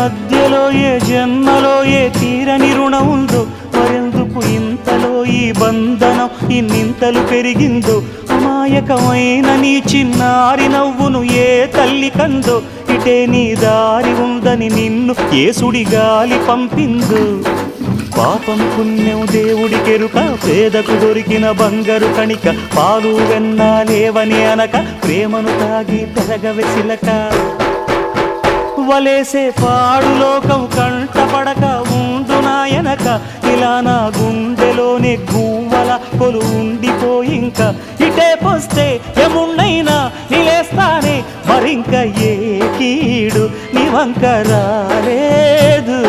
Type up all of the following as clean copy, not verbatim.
మధ్యలో ఏ జన్మలో ఏ తీరని రుణం ఉందో, మరెందుకు ఇంతలో ఈ బంధనం ఇన్నింతలు పెరిగిందో, అమాయకమైన నీ చిన్నారి నవ్వును ఏ తల్లి కందో, ఇటే నీ దారి ఉందని నిన్ను ఏ సుడిగాలి పంపిందో. పాపం పుణ్యం దేవుడికెరుక, పేదకు దొరికిన బంగారు కణిక, పాలు వెన్నా లేవని అనక ప్రేమను తాగి పెరగవెసిలక. వలేసే పాడు లోకం కంటపడక ఉండు నాయనక, ఇలా నా గుండెలోనే గువ్వల కొలు ఉండిపోయింక. ఇటే పోస్తే ఎమున్నైనా నిలేస్తానే, మరింక ఏ కీడు నీ వంక రాలేదు.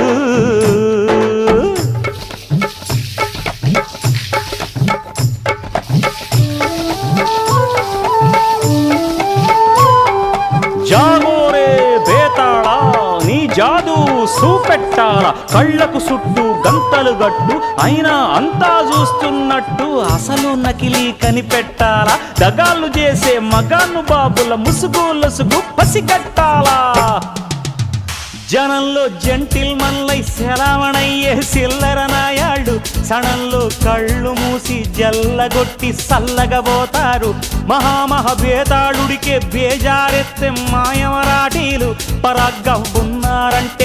జాగోరే బేతాళా, నీ జాదు సూపెట్టాలా, కళ్ళకు చుట్టూ గంతలు గట్టు అయినా అంతా చూస్తున్నట్టు, అసలు నకిలీ కనిపెట్టాలా, దగాళ్ళు చేసే మగాను బాబుల ముసుగు లొసుగు పసిగట్టాలా. జనంలో జంటిల్ మల్లై శరవణయ్యే సిల్లర నాయాళ్ళు, సణంలో కళ్ళు మూసి జల్లగొట్టి సల్లగబోతారు. మహామహబేతాళుడికే బేజారెత్తే మాయమరాఠీలు, పరాగ్గా ఉన్నారంటే